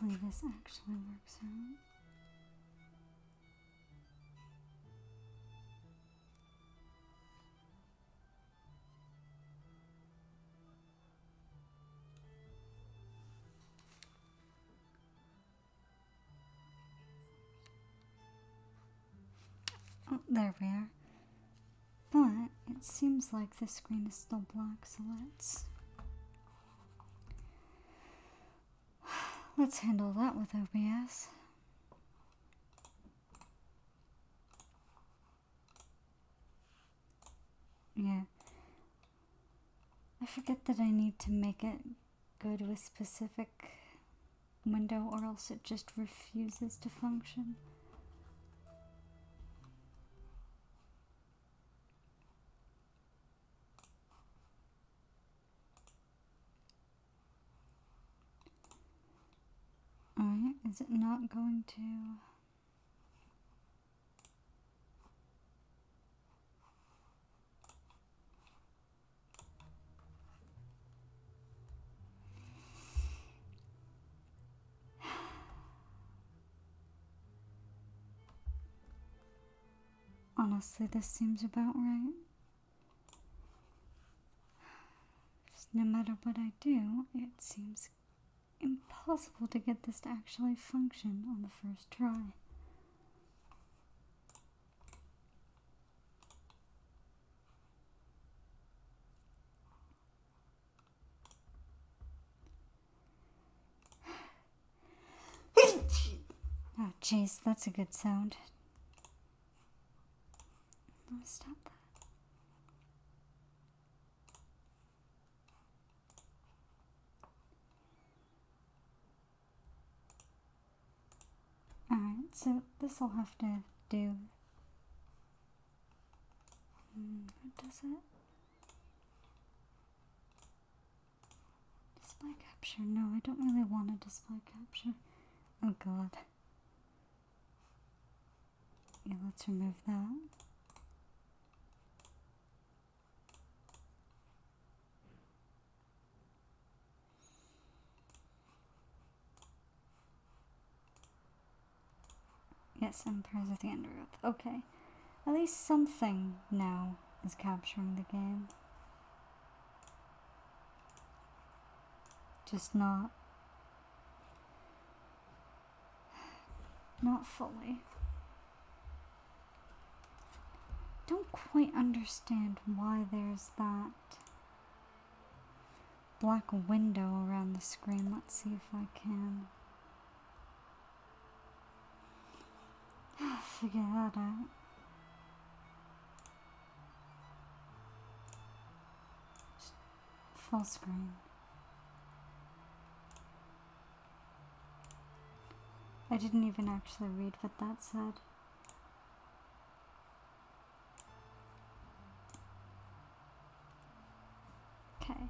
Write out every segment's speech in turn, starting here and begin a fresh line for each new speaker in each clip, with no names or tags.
Hopefully this actually works out. Oh, there we are. But it seems like the screen is still black, so let's handle that with OBS. Yeah. I forget that I need to make it go to a specific window or else it just refuses to function. Alright, is it not going to... Honestly, this seems about right. Just no matter what I do, it seems impossible to get this to actually function on the first try. Oh, jeez, that's a good sound. Oh, stop that. Alright, so this will have to do. What does it? Display capture. No, I don't really want a display capture. Oh god. Yeah, let's remove that. Yes, Empires of the Undergrowth. Okay. At least something now is capturing the game. Just not fully. Don't quite understand why there's that black window around the screen. Let's see if I can figure that out. Full screen. I didn't even actually read what that said. Okay.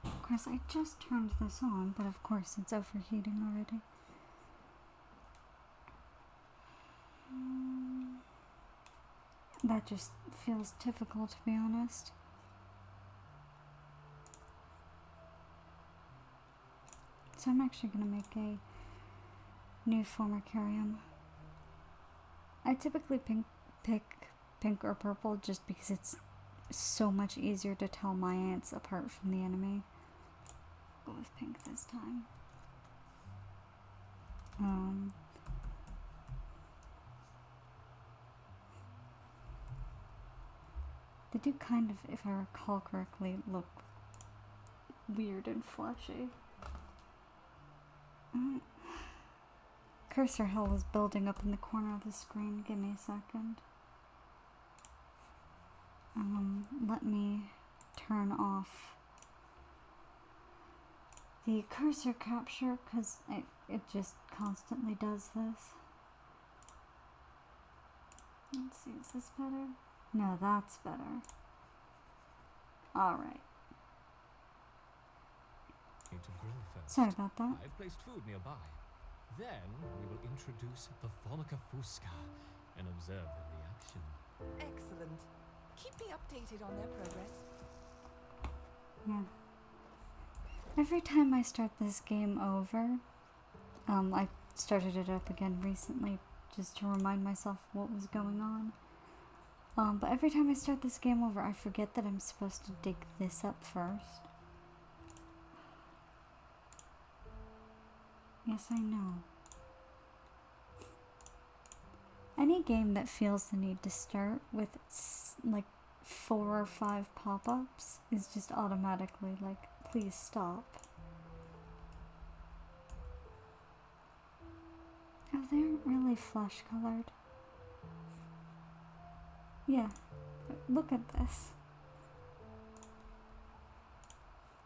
Of course, I just turned this on, but of course it's overheating already. That just feels typical, to be honest. So I'm actually going to make a new formicarium. I typically pick pink or purple just because it's so much easier to tell my ants apart from the enemy. Go with pink this time. They do kind of, if I recall correctly, look weird and fleshy. Cursor hell is building up in the corner of the screen. Give me a second. Let me turn off the cursor capture because it just constantly does this. Let's see, is this better? No, that's better. Alright. Sorry about that.
I've placed food nearby. Then we will introduce the Formica Fusca, and observe their reaction.
Excellent. Keep me updated on their progress.
Yeah. Every time I start this game over, I started it up again recently just to remind myself what was going on. But every time I start this game over, I forget that I'm supposed to dig this up first. Yes, I know. Any game that feels the need to start with like 4 or 5 pop-ups is just automatically like, please stop. Oh, they aren't really flesh colored. Yeah, look at this.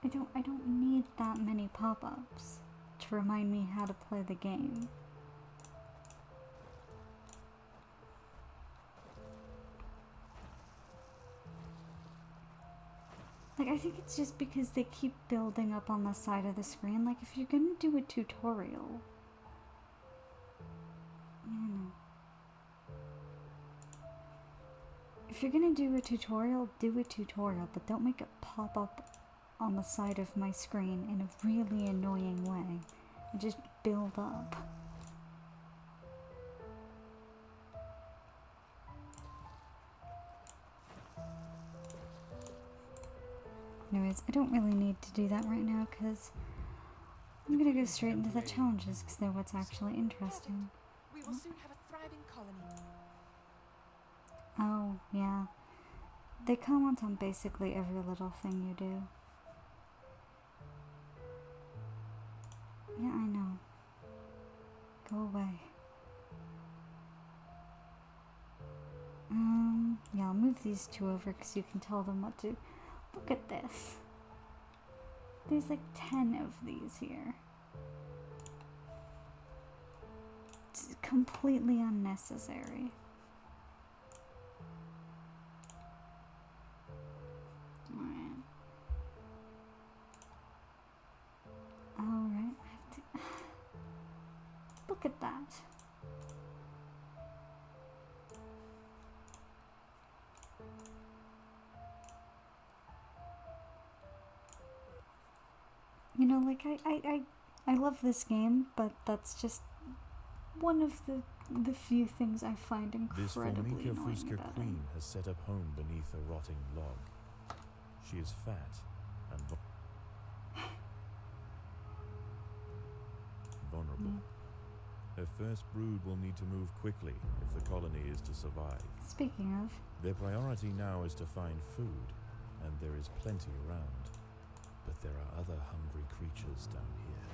I don't need that many pop-ups to remind me how to play the game. Like, I think it's just because they keep building up on the side of the screen. Like, if you're gonna do a tutorial, if you're gonna do a tutorial, but don't make it pop up on the side of my screen in a really annoying way. And just build up. Anyways, I don't really need to do that right now because I'm gonna go straight into the challenges because they're what's actually interesting.
We will soon have a thriving colony.
Oh, yeah. They comment on basically every little thing you do. Yeah, I know. Go away. Yeah, I'll move these two over because you can tell them what to... Look at this. There's like 10 of these here. It's completely unnecessary. Alright. Alright. Look at that. You know, like, I love this game, but that's just one of the few things I find incredibly
This
annoying
Formica
about
queen has set up home beneath a rotting log. She is fat and vulnerable. Her first brood will need to move quickly if the colony is to survive.
Speaking of,
Their priority now is to find food, and there is plenty around. But there are other hungry creatures down here.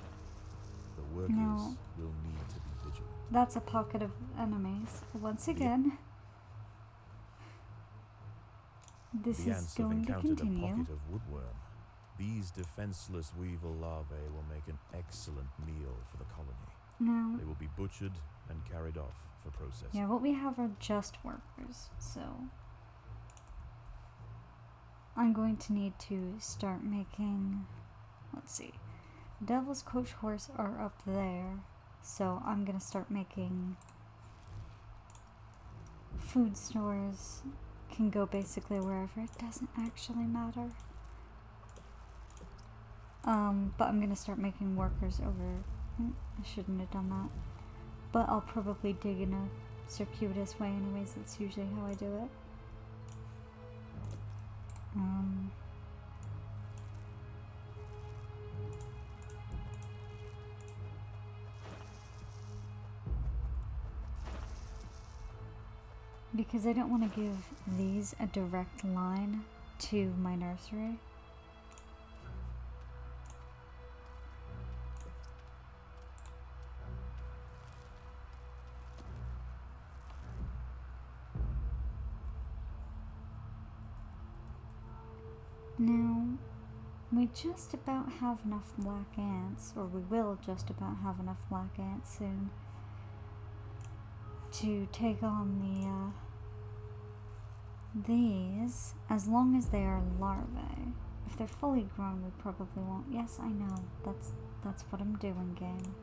The workers
No.
will need to be vigilant.
that's a pocket of enemies. Once again, this
The
is
ants have
going to
encountered a
continue.
pocket of woodworm. These defenseless weevil larvae will make an excellent meal for the colony.
Now,
They will be butchered and carried off for processing.
yeah, what we have are just workers, so I'm going to need to start making, let's see, Devil's Coach Horse are up there, so I'm going to start making food stores, can go basically wherever, it doesn't actually matter. But I'm going to start making workers over, I shouldn't have done that, but I'll probably dig in a circuitous way anyways, that's usually how I do it. Because I don't want to give these a direct line to my nursery. Now, we just about have enough black ants, or we will just about have enough black ants soon, to take on these, as long as they are larvae. If they're fully grown, we probably won't. Yes, I know. That's what I'm doing, game.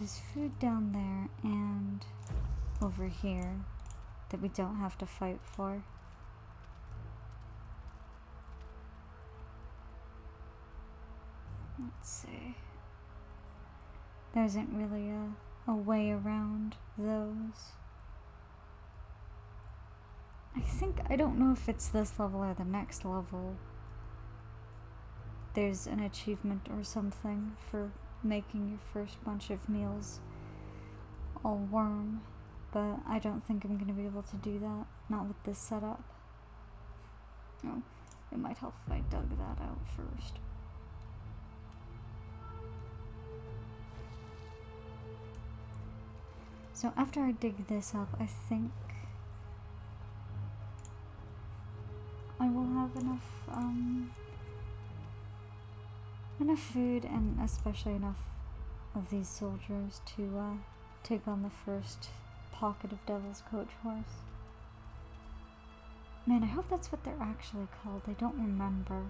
there's food down there and over here that we don't have to fight for. Let's see. There isn't really a way around those. I don't know if it's this level or the next level. There's an achievement or something for making your first bunch of meals all worm, but I don't think I'm going to be able to do that, not with this setup. Oh, it might help if I dug that out first. So after I dig this up, I think I will have enough food and especially enough of these soldiers to take on the first pocket of Devil's Coach Horse. Man, I hope that's what they're actually called. I don't remember.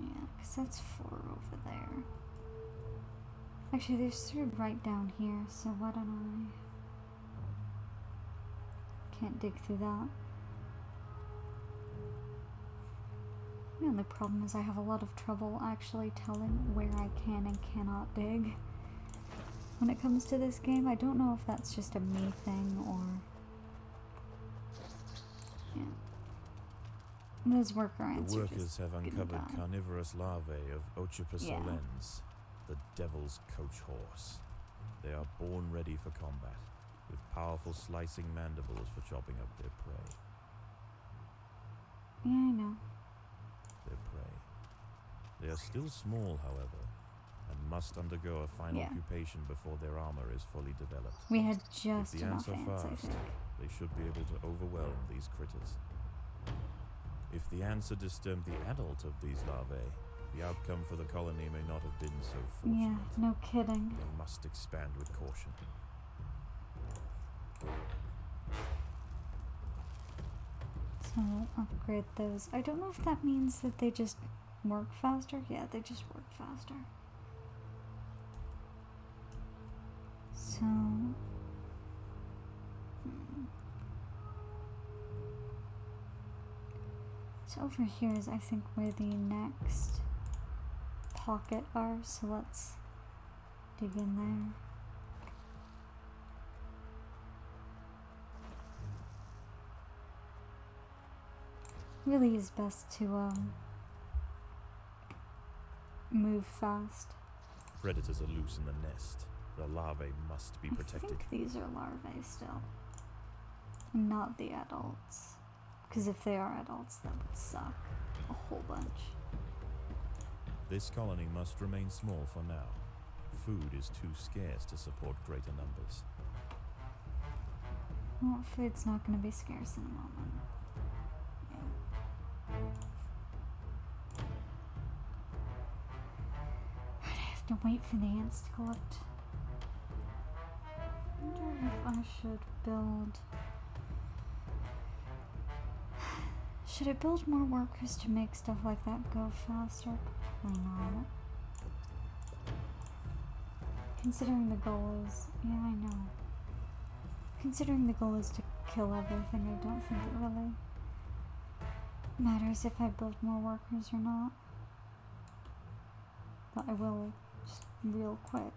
Yeah, because that's 4 over there. Actually, there's 3 right down here, so why don't I... Can't dig through that. The only problem is I have a lot of trouble actually telling where I can and cannot dig. When it comes to this game, I don't know if that's just a me thing or... Yeah. Those worker ants
The
are
workers
just
have
gonna
uncovered
die.
carnivorous larvae of Ochipus
Yeah.
olens, the Devil's Coach Horse. They are born ready for combat, with powerful slicing mandibles for chopping up their prey.
Yeah, I know.
Their prey. They are still small, however, and must undergo a final
Yeah.
occupation before their armor is fully developed.
We had
If
just
the ants
enough
are
ants, I
fast,
think.
they should be able to overwhelm these critters. If the ants had disturbed the adult of these larvae, the outcome for the colony may not have been so fortunate.
Yeah, no kidding.
They must expand with caution.
So we'll upgrade those. I don't know if that means that they just work faster. Yeah, they just work faster. So... So over here is, I think, where the next pocket are. So let's dig in there. Really is best to move fast.
Predators are loose in the nest. The larvae must be
I
protected.
think these are larvae still, and not the adults. Because if they are adults, that would suck a whole bunch.
This colony must remain small for now. Food is too scarce to support greater numbers.
Well, food's not going to be scarce in a moment. I have to wait for the ants to collect. I wonder if I should build... Should I build more workers to make stuff like that go faster? Probably not. Considering the goal is... Yeah, I know. Considering the goal is to kill everything, I don't think it really matters if I build more workers or not. But I will just real quick.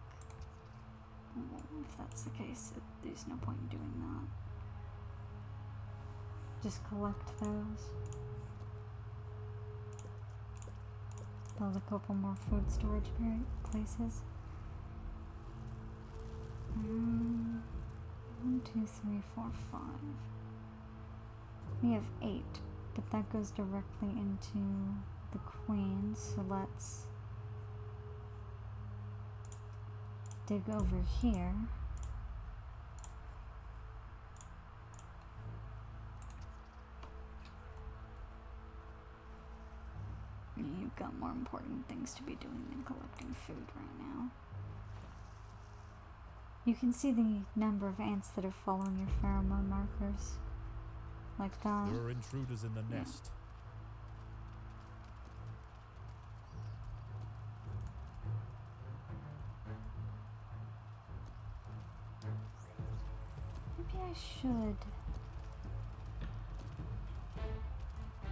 If that's the case, there's no point in doing that. Just collect those. Build a couple more food storage places. 1, 2, 3, 4, 5. We have 8, but that goes directly into the queen, so let's dig over here. You've got more important things to be doing than collecting food right now. You can see the number of ants that are following your pheromone markers. Like that.
There are intruders in the nest.
I should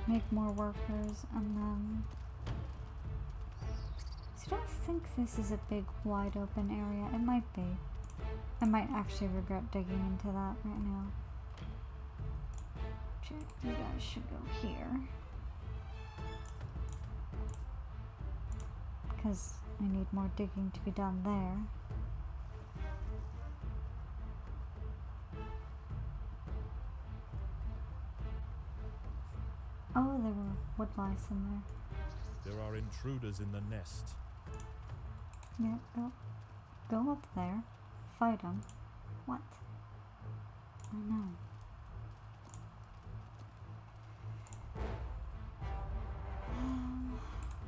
make more workers and then... So I don't think this is a big wide open area. It might be. I might actually regret digging into that right now. You guys should go here. Because I need more digging to be done there. Oh, there were wood lice in there.
There are intruders in the nest.
Yeah, go up there. Fight them. What? I know.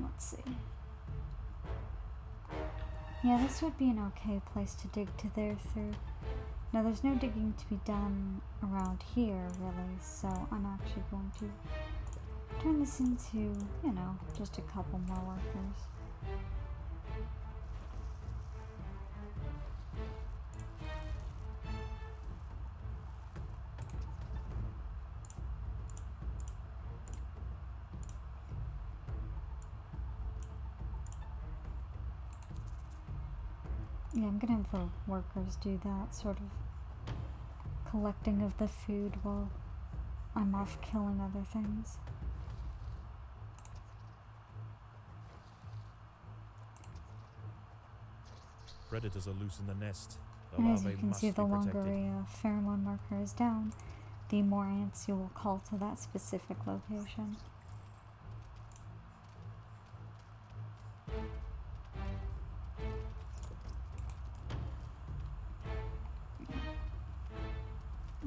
Let's see. Yeah, this would be an okay place to dig to there through. Now, there's no digging to be done around here, really, so I'm actually going to turn this into, you know, just a couple more workers. Yeah, I'm gonna have the workers do that sort of collecting of the food while I'm off killing other things.
Predators are loose in the nest. The
And as
larvae
you can
must
see,
be
the longer
protected.
a pheromone marker is down, the more ants you will call to that specific location.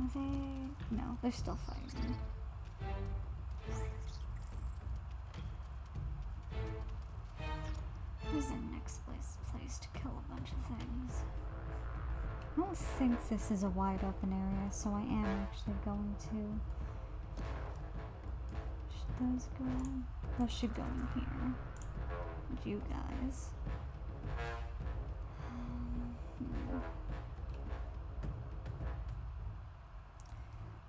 Are they? No, they're still fighting. Where's the next place to kill a bunch of things? I don't think this is a wide open area, so I am actually going to... Should those go? Those should go in here. With you guys.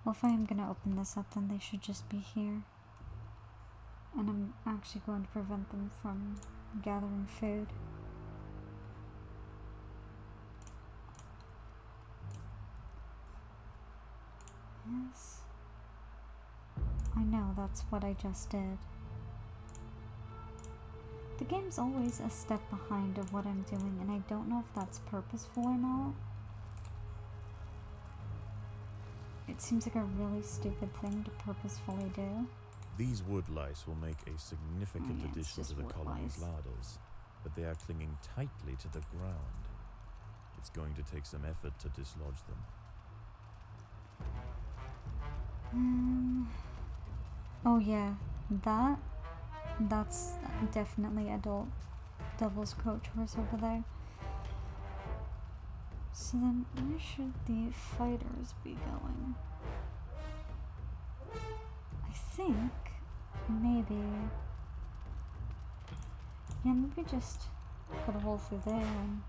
Well, if I am going to open this up, then they should just be here. And I'm actually going to prevent them from gathering food. Yes. I know, that's what I just did. The game's always a step behind of what I'm doing, and I don't know if that's purposeful or not. It seems like a really stupid thing to purposefully do.
These wood lice will make a significant
Yeah, it's
addition
just
to the
wood
colony's
lice.
larders, but they are clinging tightly to the ground. It's going to take some effort to dislodge them.
Oh yeah, that's definitely adult Devil's Coach horse over there. So then, where should the fighters be going? I think maybe, yeah, maybe just put a hole through there and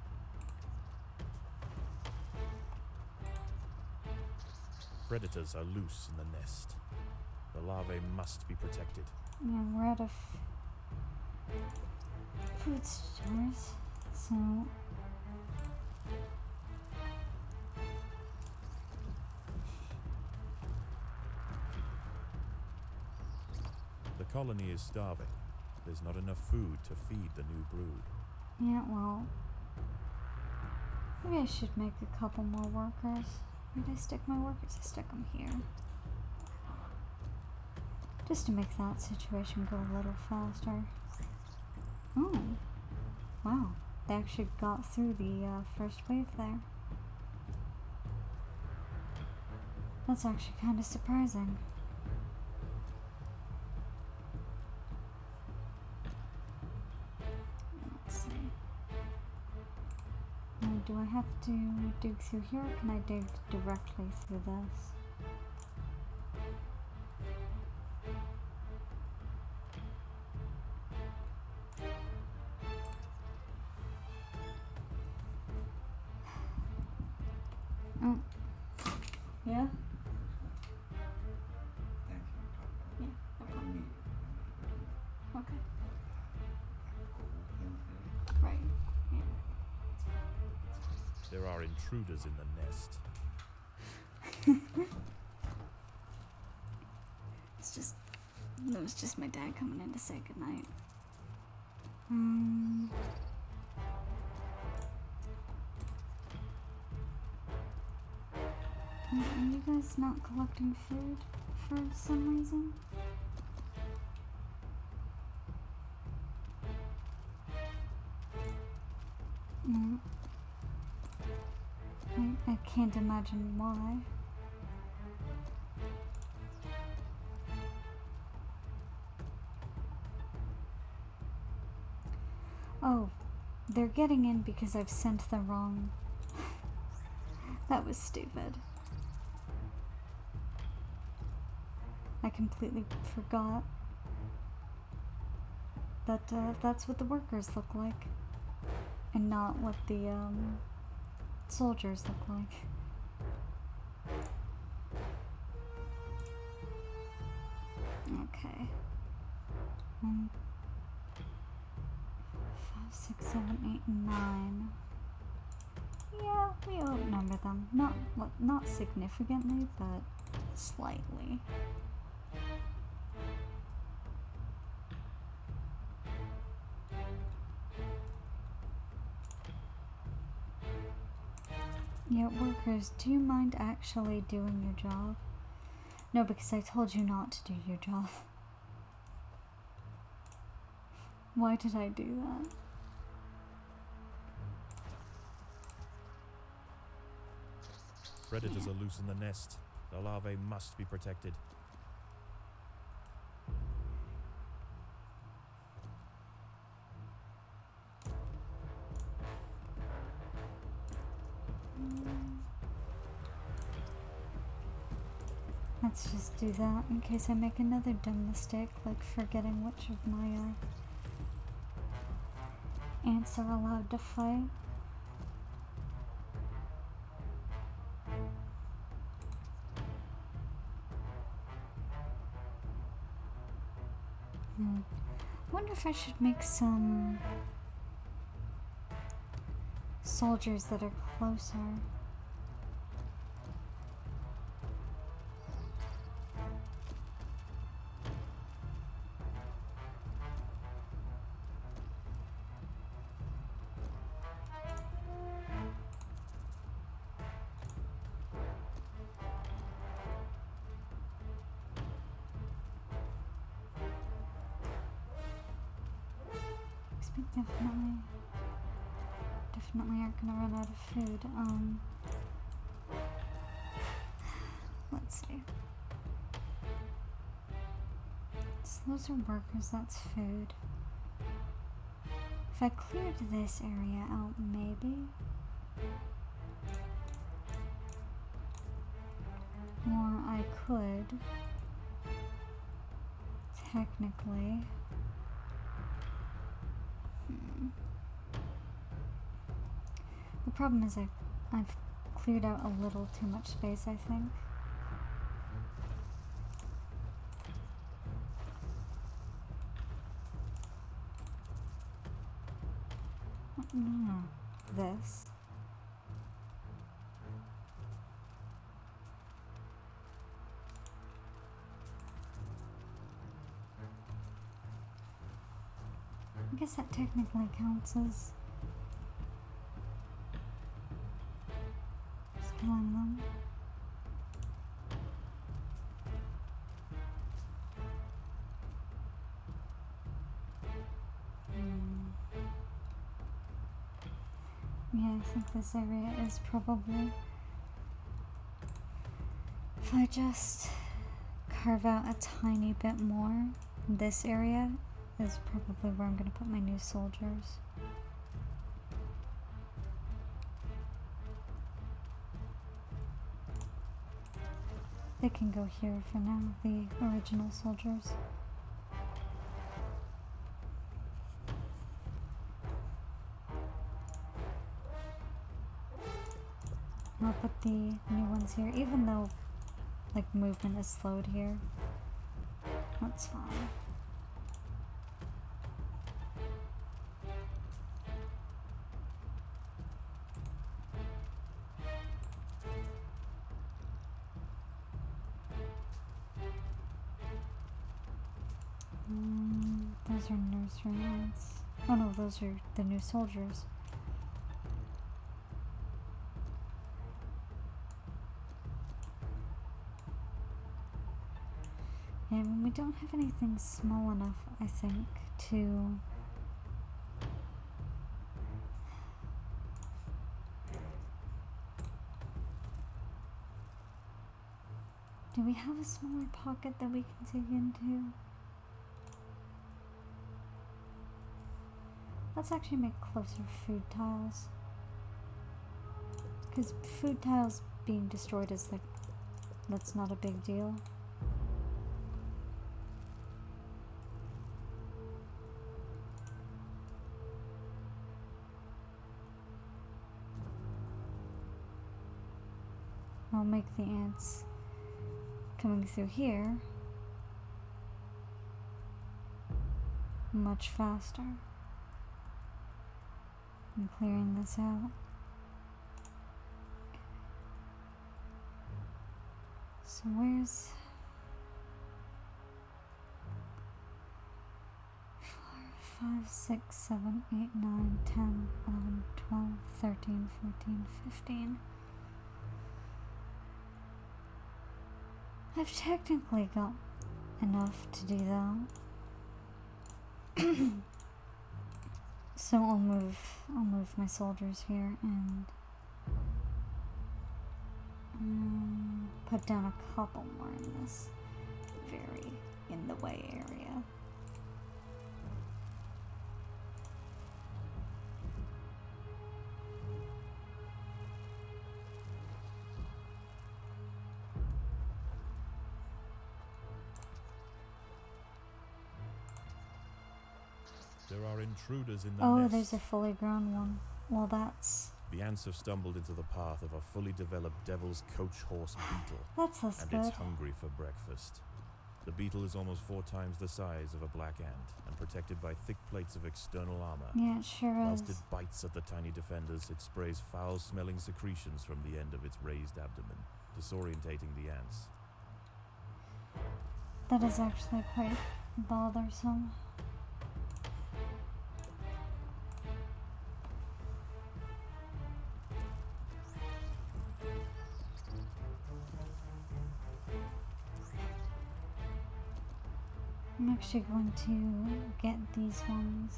Predators are loose in the nest. The larvae must be protected.
yeah, we're out of food stores, so
The colony is starving. There's not enough food to feed the new brood.
yeah, well, maybe I should make a couple more workers. Where did I stick my workers? I stuck them here. Just to make that situation go a little faster. Oh, wow. They actually got through the first wave there. That's actually kind of surprising. Let's see. Now, do I have to dig through here, or can I dig directly through this? Oh. Yeah?
Thank you.
Yeah, no problem. Okay. Right. Yeah.
There are intruders in the nest.
It was just my dad coming in to say goodnight. Are you guys not collecting food for some reason? I can't imagine why. Oh, they're getting in because I've sent the wrong... That was stupid. I completely forgot that that's what the workers look like, and not what the soldiers look like. Okay. 1, 5, 6, 7, 8, 9. Yeah, we outnumber them. Not significantly, but slightly. Yeah, workers, do you mind actually doing your job? No, because I told you not to do your job. Why did I do that?
Predators are loose in the nest. The larvae must be protected.
Let's just do that in case I make another dumb mistake, like forgetting which of my ants are allowed to fight. Wonder if I should make some soldiers that are closer. We definitely aren't gonna run out of food. Let's see. So those are workers, that's food. If I cleared this area out, maybe. Or I could technically the problem is I've cleared out a little too much space, I think. This. I guess that technically counts as just killing them. Yeah, I think this area is probably... If I just carve out a tiny bit more, this area is probably where I'm going to put my new soldiers. They can go here for now, the original soldiers. I'll put the new ones here, even though, like, movement is slowed here. That's fine. Those are nursery ants. Oh no, those are the new soldiers. And we don't have anything small enough, I think, to... Do we have a smaller pocket that we can dig into? Let's actually make closer food tiles. Because food tiles being destroyed is like, that's not a big deal. I'll make the ants coming through here much faster. I'm clearing this out. So where's 4, 5, 6, 7, 8, 9, 10, 11, 12, 13, 14, 15. I've technically got enough to do that. So I'll move my soldiers here and put down a couple more in this very in the way area.
There are intruders in the
Oh,
nest.
there's a fully grown one. Well, that's
The ants have stumbled into the path of a fully developed devil's coach horse beetle,
less
and
good.
it's hungry for breakfast. The beetle is almost 4 times the size of a black ant and protected by thick plates of external armor.
Yeah, it sure
Whilst
is.
it bites at the tiny defenders, it sprays foul-smelling secretions from the end of its raised abdomen, disorientating the ants.
That is actually quite bothersome. I'm actually going to get these ones.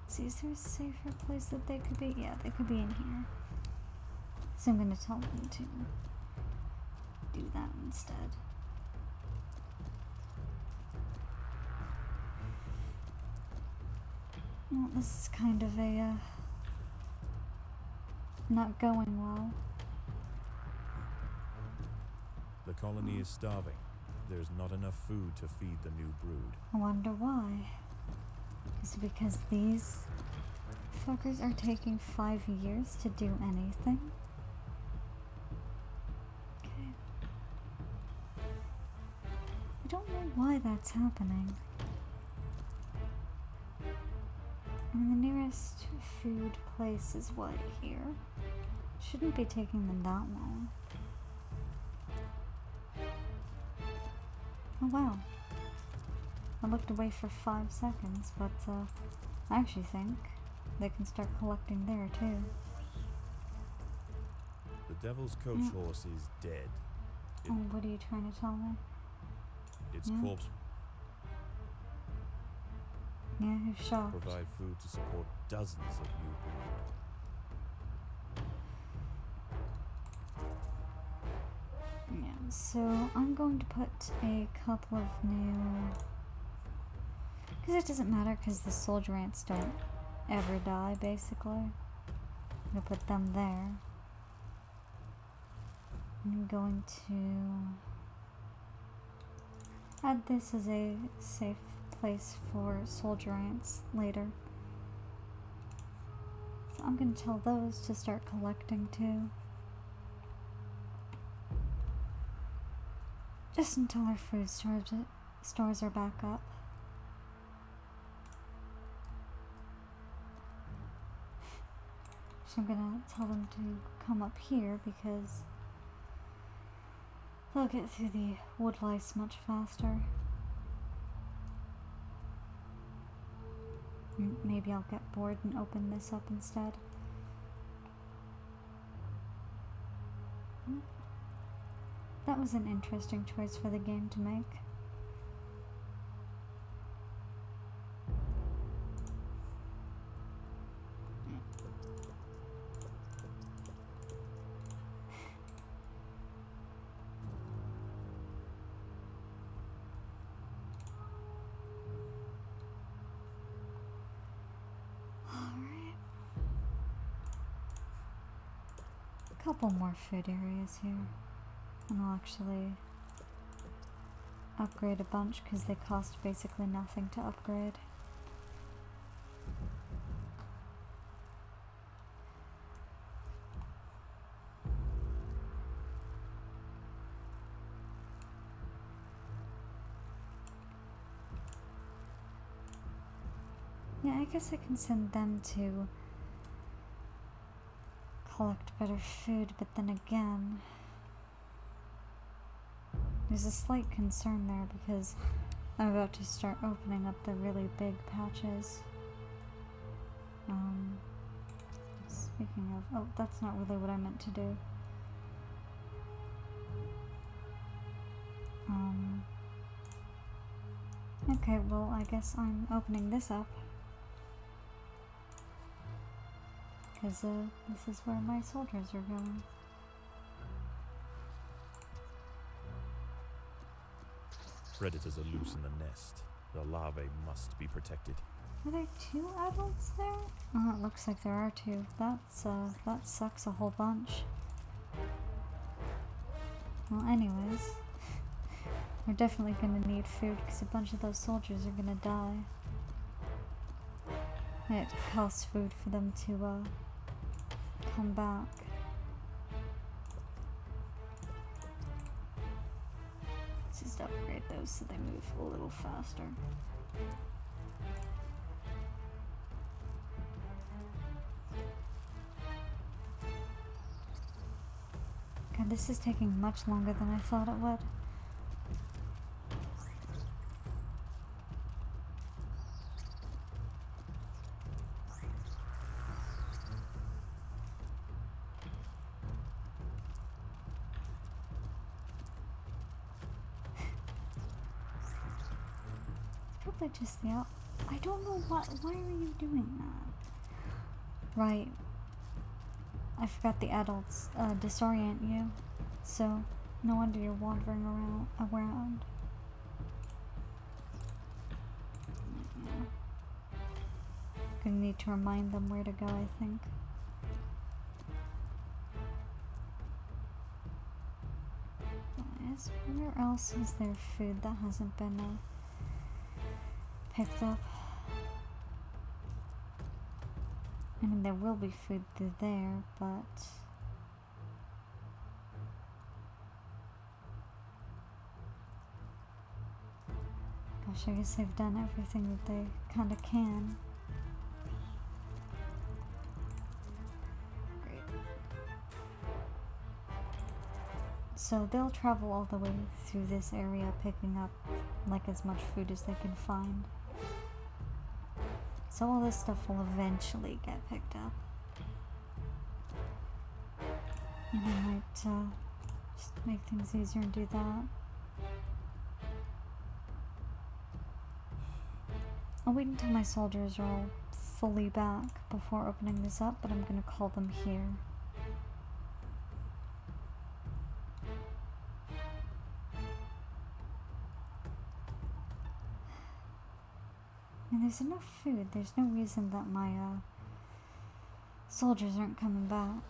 See, is there a safer place that they could be? Yeah, they could be in here. So I'm going to tell them to do that instead. Well, this is kind of a, not going well.
The colony is starving. There's not enough food to feed the new brood.
I wonder why. Is it because these fuckers are taking 5 years to do anything? Okay. I don't know why that's happening. I mean, the nearest food place is what, here? Shouldn't be taking them that long. Oh wow. I looked away for 5 seconds, but I actually think they can start collecting there too.
The devil's coach horse is dead.
Oh, what are you trying to tell me?
Its
Yeah.
corpse
Yeah, who's shocked?
provide food to support dozens of new brood.
Yeah, so I'm going to put a couple of new... Because it doesn't matter, because the soldier ants don't ever die, basically. I'm going to put them there. I'm going to add this as a safe place for soldier ants later. So I'm going to tell those to start collecting too. Just until our food stores are back up. So I'm gonna tell them to come up here because they'll get through the wood lice much faster. Maybe I'll get bored and open this up instead. That was an interesting choice for the game to make. Alright. A couple more food areas here. And I'll actually upgrade a bunch because they cost basically nothing to upgrade. Yeah, I guess I can send them to collect better food, but then again, there's a slight concern there because I'm about to start opening up the really big patches. Speaking of, oh, that's not really what I meant to do. Okay, well, I guess I'm opening this up. Because this is where my soldiers are going.
Predators are loose in the nest. The larvae must be protected.
Are there 2 adults there? Oh, it looks like there are 2. That sucks a whole bunch. Well, anyways, we're definitely gonna need food because a bunch of those soldiers are gonna die. It costs food for them to come back. Let's just upgrade those so they move a little faster. God, this is taking much longer than I thought it would. Probably just the I don't know why are you doing that? Right. I forgot the adults disorient you, so no wonder you're wandering around. Yeah. Gonna need to remind them where to go, I think. Where else is there food that hasn't been picked up? I mean, there will be food through there, but gosh, I guess they've done everything that they kind of can. Great. So they'll travel all the way through this area, picking up like as much food as they can find. So all this stuff will eventually get picked up. And I might just make things easier and do that. I'll wait until my soldiers are all fully back before opening this up, but I'm going to call them here. And there's enough food. There's no reason that my soldiers aren't coming back.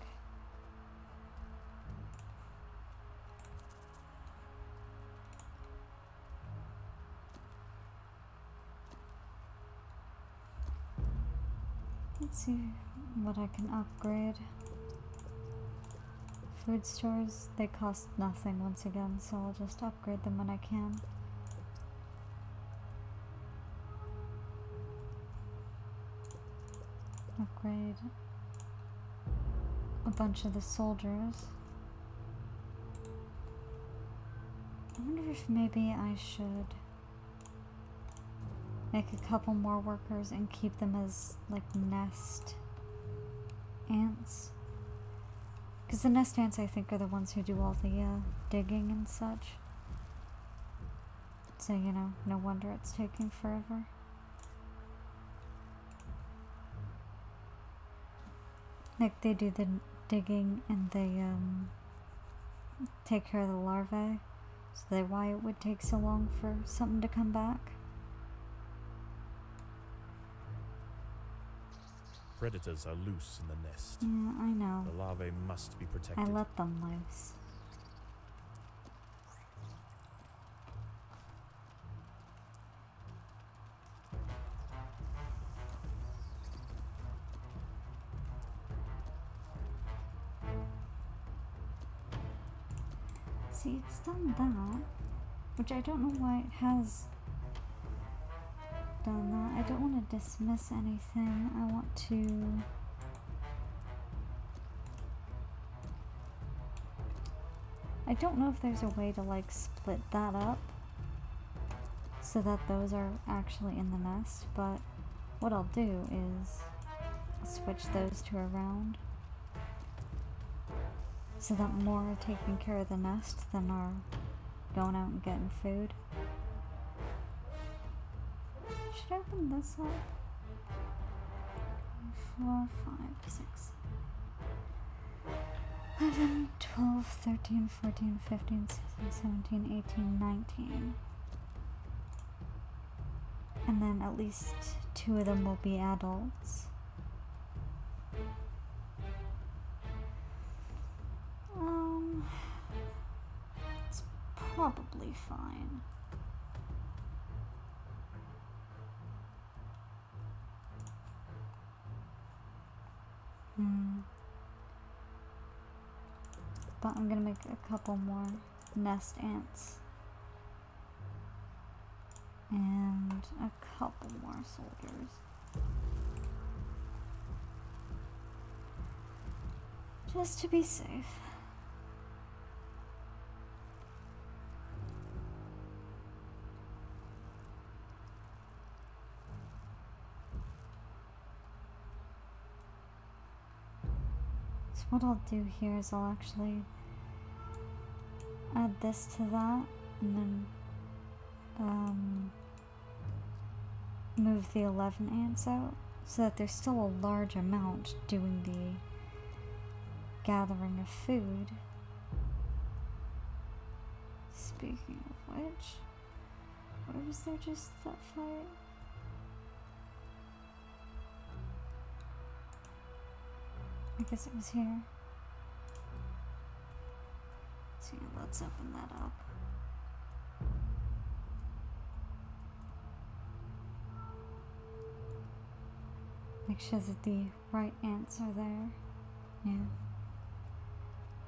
Let's see what I can upgrade food stores, they cost nothing once again, so I'll just upgrade them when I can. Upgrade a bunch of the soldiers. I wonder if maybe I should make a couple more workers and keep them as, like, nest ants. Because the nest ants, I think, are the ones who do all the digging and such. So, you know, no wonder it's taking forever. Like, they do the digging and they take care of the larvae. So that's why it would take so long for something to come back.
Predators are loose in the nest.
Yeah, I know.
The larvae must be protected.
I let them loose. See, it's done that, which I don't know why it has done that. I don't want to dismiss anything. I want to... I don't know if there's a way to, like, split that up so that those are actually in the nest, but what I'll do is switch those two around so that more are taking care of the nest than are going out and getting food. Should I open this up? 4, 5, 6, 11, 12, 13, 14, 15, 16, 17, 18, 19. And then at least 2 of them will be adults. It's probably fine. But I'm gonna make a couple more nest ants. And a couple more soldiers. Just to be safe. So what I'll do here is I'll actually add this to that and then move the 11 ants out so that there's still a large amount doing the gathering of food. Speaking of which, where was there just that fight? I guess it was here. So yeah, let's open that up. Make sure that the right ants are there. Yeah.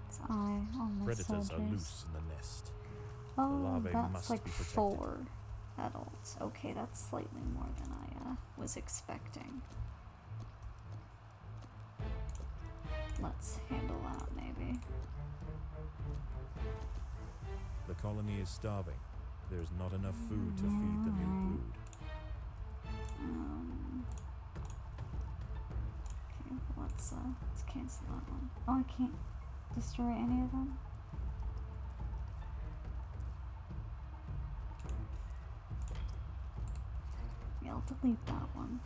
It's eye on the
Predators
soldiers.
are loose in the nest.
Oh,
larvae
that's
must
like
be protected.
4 adults. Okay, that's slightly more than I was expecting. Let's handle that, maybe.
The colony is starving. There's not enough food to feed the new brood.
Okay, let's cancel that one. Oh, I can't destroy any of them. Yeah, I'll delete that one.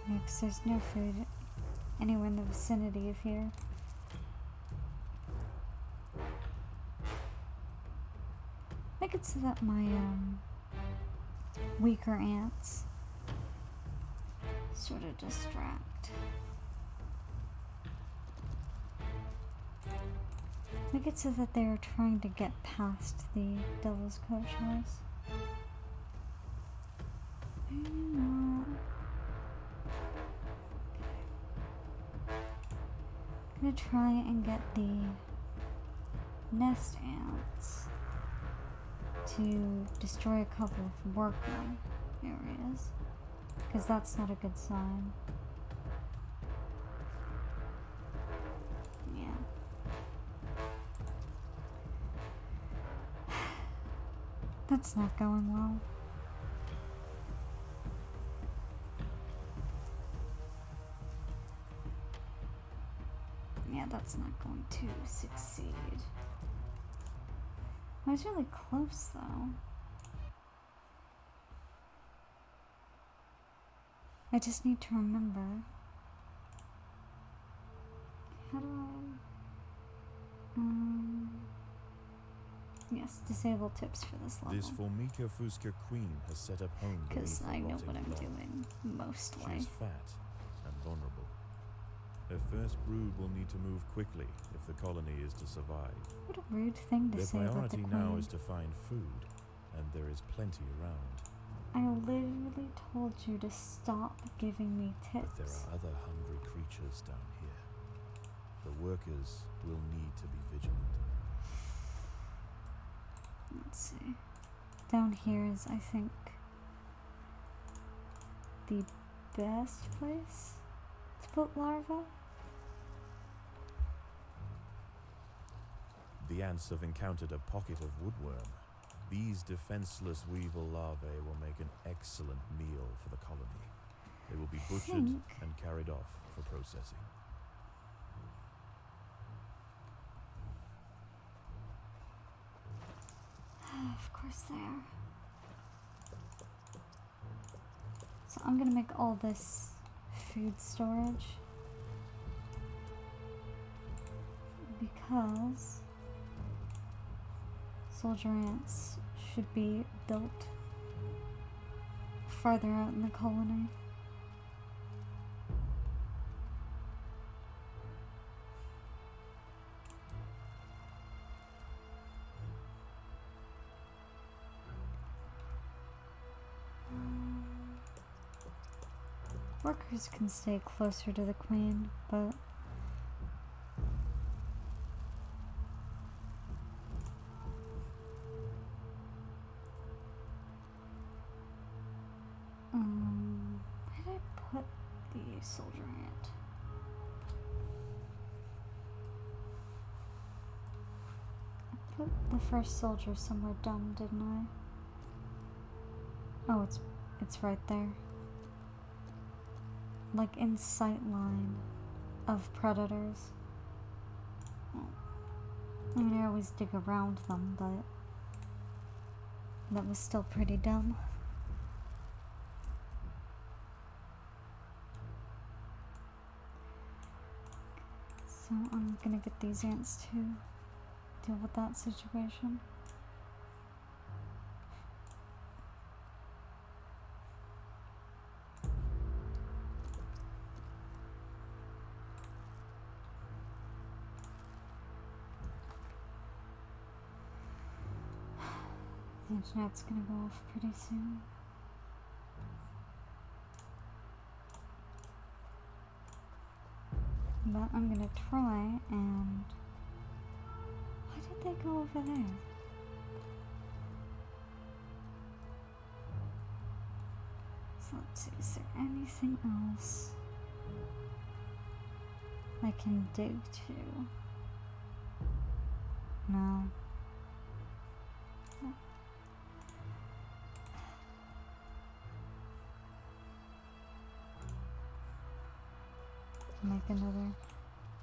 Yeah, 'cause there's no food anywhere in the vicinity of here. Make it so that my weaker ants sort of distract. Make it so that they're trying to get past the Devil's Coach Horse. Maybe not. I'm gonna try and get the nest ants to destroy a couple of worker areas, because that's not a good sign. Yeah. That's not going well. Yeah, that's not going to succeed. I was really close, though. I just need to remember. How do I... Yes, disable tips for this level.
This Formica Fusca queen has set up home
Because
beneath
I
the
know
rotting
what I'm
log.
doing,
She
mostly.
is fat and vulnerable. Her first brood will need to move quickly if the colony is to survive.
What a rude thing to
Their
say about the
priority now
queen.
is to find food, and there is plenty around.
I literally told you to stop giving me tips.
But there are other hungry creatures down here. The workers will need to be vigilant.
Let's see. Down here is, I think, the best place to put larvae.
The ants have encountered a pocket of woodworm. These defenseless weevil larvae will make an excellent meal for the colony. They will be butchered and carried off for processing.
Of course they are. So I'm gonna make all this food storage because soldier ants should be built farther out in the colony. Workers can stay closer to the queen, but where did I put the soldier ant? I put the first soldier somewhere dumb, didn't I? Oh, it's right there. Like in sight line of predators. Well, I mean, I always dig around them, but that was still pretty dumb. So I'm gonna get these ants to deal with that situation. The internet's gonna go off pretty soon. But I'm gonna try and... Why did they go over there? So let's see, is there anything else I can dig to? No. Make another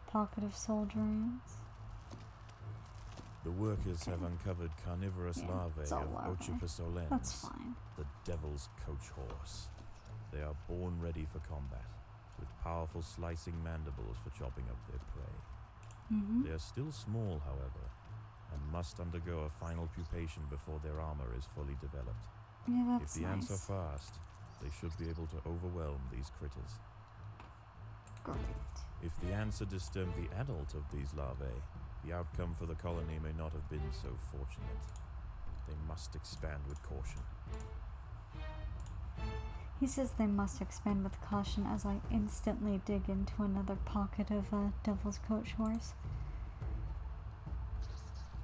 pocket of soldier ants.
The workers have uncovered carnivorous
Yeah,
larvae
it's all
of
larvae.
Ochipistolens,
That's fine.
the devil's coach horse. They are born ready for combat, with powerful slicing mandibles for chopping up their prey. They are still small, however, and must undergo a final pupation before their armor is fully developed.
Yeah,
If
that's
the ants
nice.
are fast, they should be able to overwhelm these critters.
Great.
If the ants are disturbed the adult of these larvae, The outcome for the colony may not have been so fortunate. They must expand with caution.
He says they must expand with caution as I instantly dig into another pocket of Devil's Coach horse.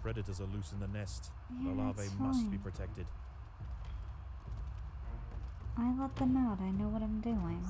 Predators are loose in the nest.
Yeah,
The larvae
it's
must be
fine.
protected.
I let them out. I know what I'm doing.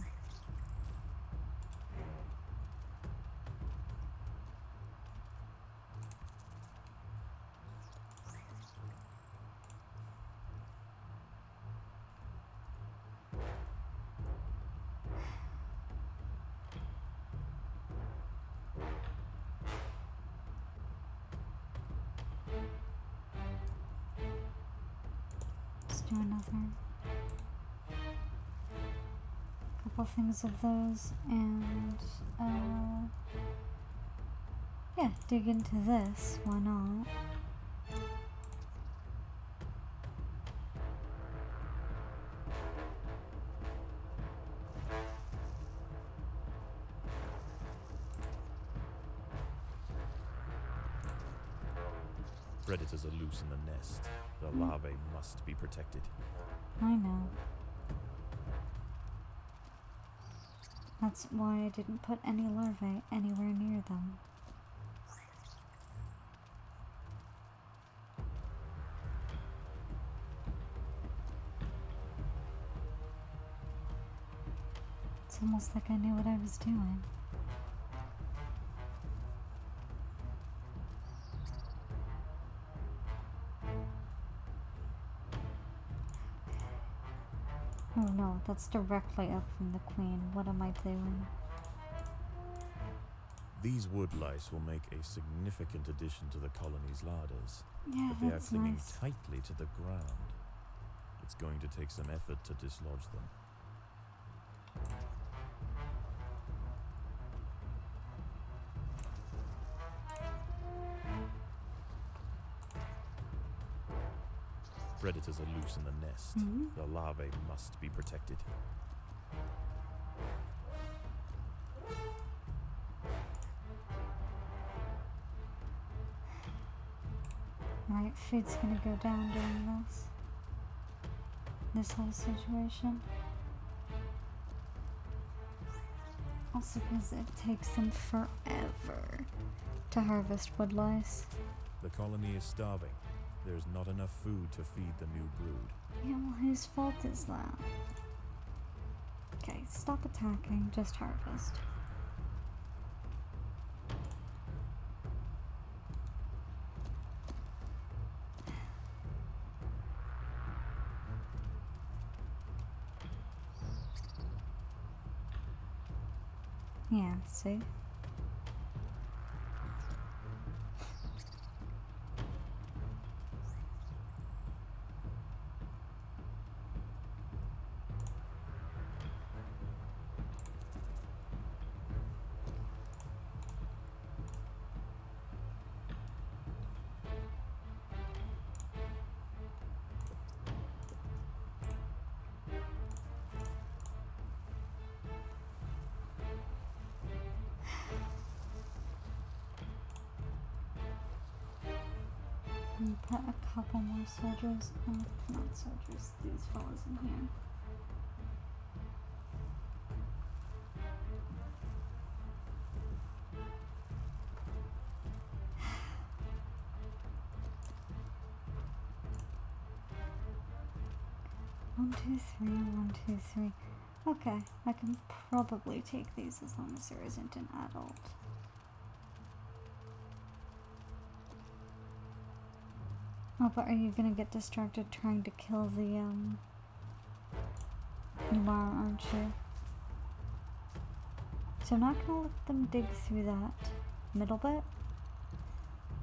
Let's do another couple things of those and yeah, dig into this. Why not?
Predators are loose in the nest. The larvae must be protected.
I know. That's why I didn't put any larvae anywhere near them. It's almost like I knew what I was doing. Oh no, that's directly up from the queen. What am I doing?
These wood lice will make a significant addition to the colony's larders,
Yeah,
but they are
that's
clinging
nice.
tightly to the ground. It's going to take some effort to dislodge them. Predators are loose in the nest. The larvae must be protected.
Alright, food's gonna go down during this whole situation. Also because it takes them forever to harvest wood lice.
The colony is starving. There's not enough food to feed the new brood.
Yeah, well, whose fault is that? Okay, stop attacking, just harvest. Yeah, see? And put a couple more soldiers, not soldiers, these fellas in here. One, two, three, 1, 2, 3. Okay, I can probably take these as long as there isn't an adult. Oh, but are you gonna get distracted trying to kill the, you are, aren't you? So I'm not gonna let them dig through that middle bit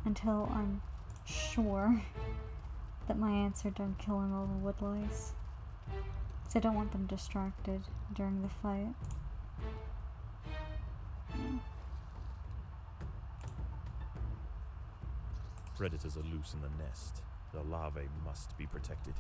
until I'm sure that my ants are done killing all the wood lice. Because I don't want them distracted during the fight. Yeah.
Predators are loose in the nest. The larvae must be protected.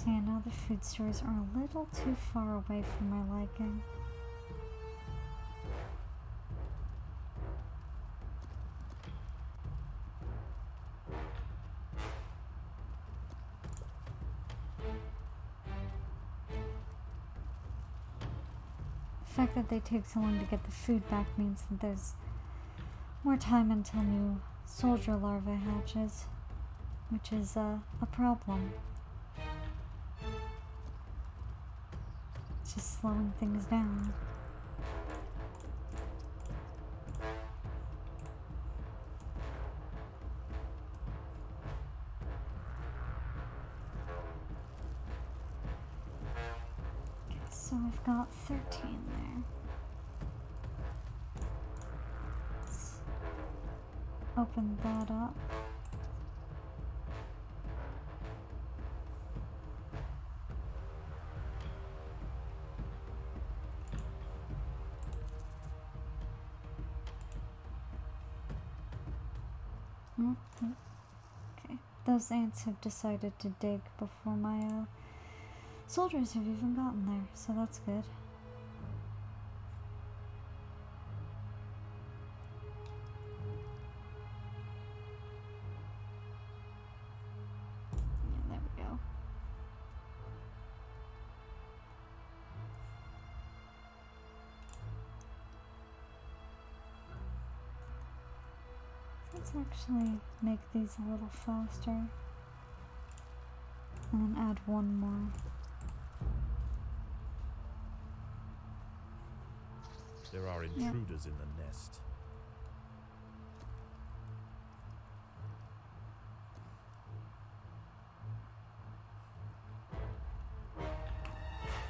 So yeah, now the food stores are a little too far away for my liking. The fact that they take so long to get the food back means that there's more time until new soldier larvae hatches, which is a problem. It's just slowing things down. Okay, so I've got 13 there. Let's open that up. Okay, those ants have decided to dig before my soldiers have even gotten there, so that's good. Yeah, there we go. Let's actually make these a little faster. And then add one more.
There are intruders in the nest.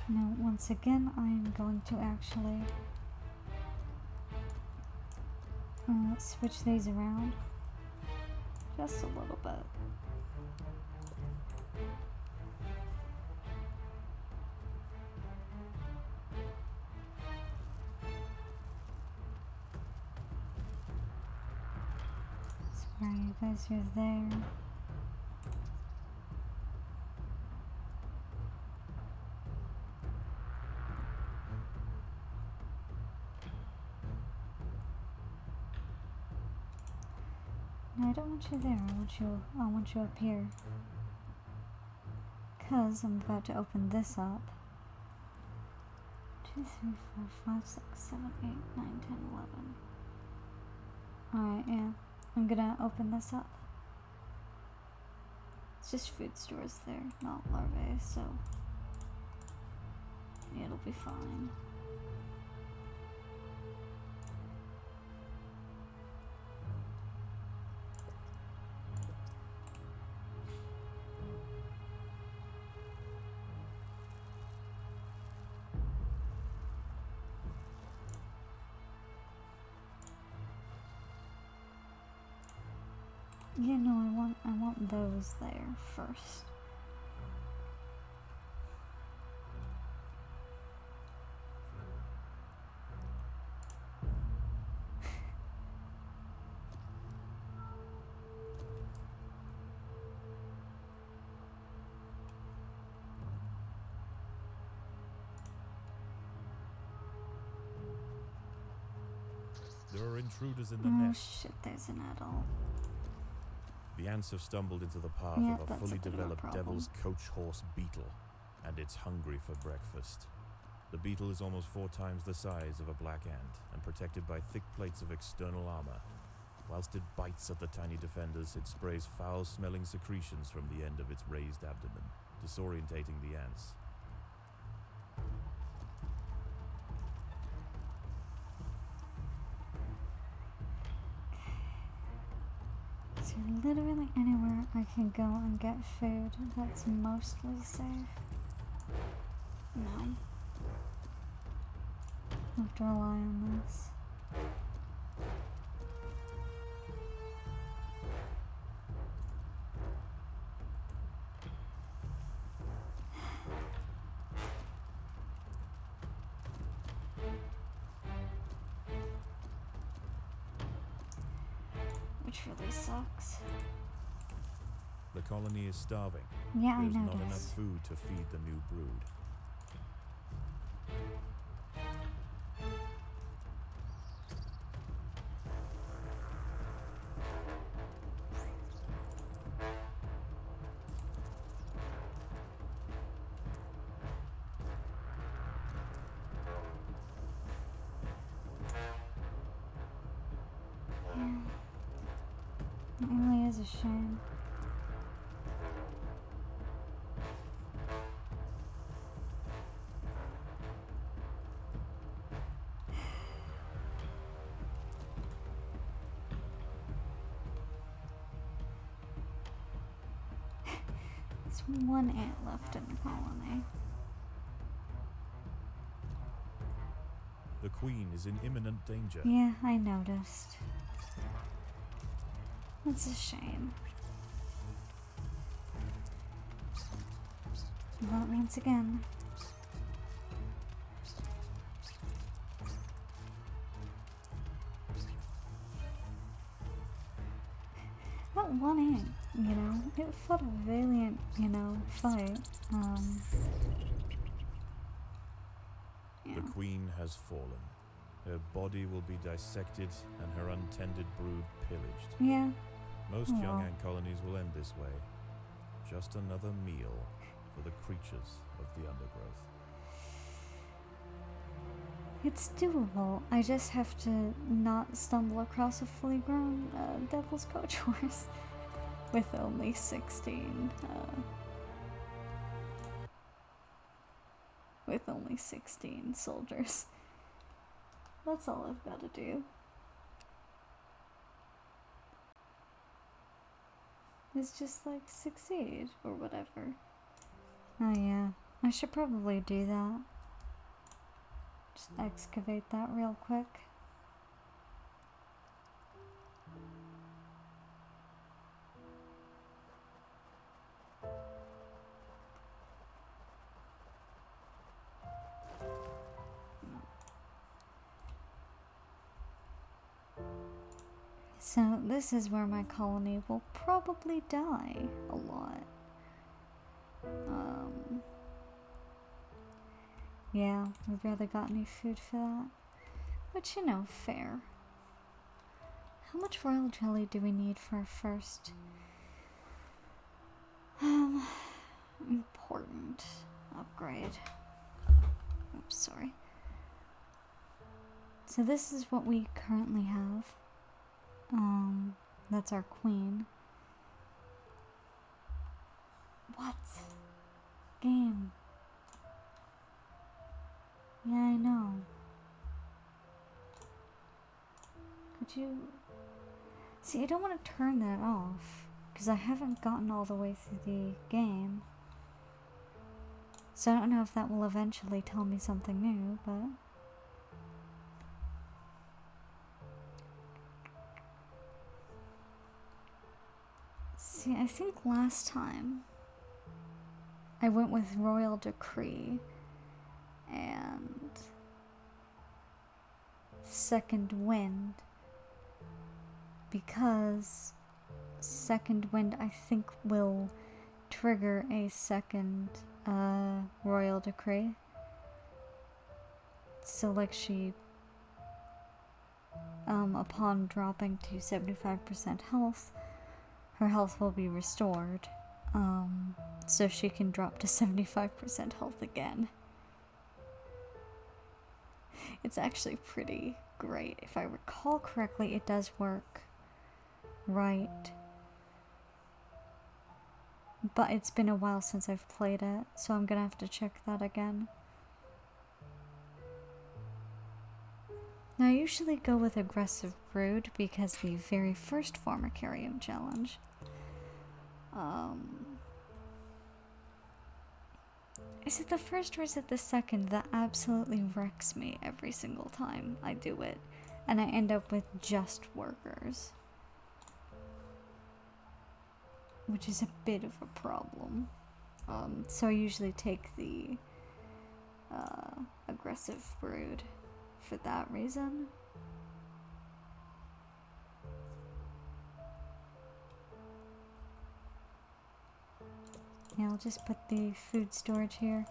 Now, once again, I am going to actually switch these around just a little bit. Sorry, you guys are there. No, I don't want you there. I want you up here. 'Cause I'm about to open this up. 2, 3, 4, 5, 6, 7, 8, 9, 10, 11. Alright, yeah. I'm gonna open this up. It's just food stores there, not larvae, so it'll be fine. Yeah, no, I want those there first.
There are intruders in the
Oh
nest.
shit, there's an adult.
The ants have stumbled into the path
Yeah,
of a
that's
fully
a bit of a
developed
problem.
devil's coach horse beetle, and it's hungry for breakfast. The beetle is almost 4 times the size of a black ant and protected by thick plates of external armor. Whilst it bites at the tiny defenders, it sprays foul-smelling secretions from the end of its raised abdomen, disorientating the ants.
Is there literally anywhere I can go and get food that's mostly safe? No. I have to rely on this. Which really sucks.
The colony is starving,
Yeah, I
There's not enough
noticed.
food to feed the new brood.
Yeah. It really is a shame. There's one ant left in the colony.
The queen is in imminent danger.
Yeah, I noticed. It's a shame. But once again, that one ant, it fought a valiant, fight. Yeah.
The queen has fallen. Her body will be dissected and her untended brood pillaged.
Yeah.
Most
Aw.
young ant colonies will end this way. Just another meal for the creatures of the undergrowth.
It's doable. I just have to not stumble across a fully grown devil's coach horse with only 16. With only 16 soldiers. That's all I've got to do. It's just like succeed or whatever. Oh yeah, I should probably do that. Just excavate that real quick. So this is where my colony will probably die a lot. Yeah, we barely got any food for that. Which, fair. How much royal jelly do we need for our first important upgrade? Oops, sorry. So this is what we currently have. That's our queen. What? Game. Yeah, I know. Could you... See, I don't want to turn that off, because I haven't gotten all the way through the game. So I don't know if that will eventually tell me something new, but... See, I think last time I went with Royal Decree and Second Wind because Second Wind I think will trigger a second Royal Decree. So like she upon dropping to 75% health, her health will be restored, so she can drop to 75% health again. It's actually pretty great. If I recall correctly, it does work right. But it's been a while since I've played it, so I'm gonna have to check that again. Now, I usually go with Aggressive Brood because the very first Formicarium challenge, is it the first or is it the second that absolutely wrecks me every single time I do it, and I end up with just workers, which is a bit of a problem. So I usually take the Aggressive Brood for that reason. Okay, I'll just put the food storage here.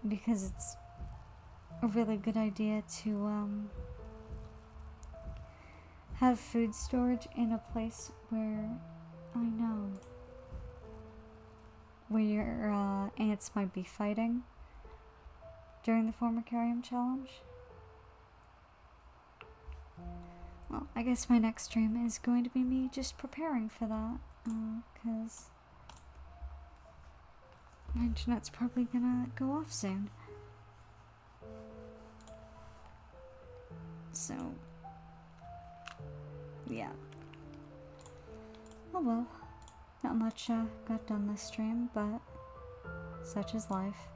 Because it's a really good idea to have food storage in a place where I know where your ants might be fighting during the Formicarium challenge. Well, I guess my next stream is going to be me just preparing for that, because my internet's probably gonna go off soon. So, yeah. Oh well, not much got done this stream, but such is life.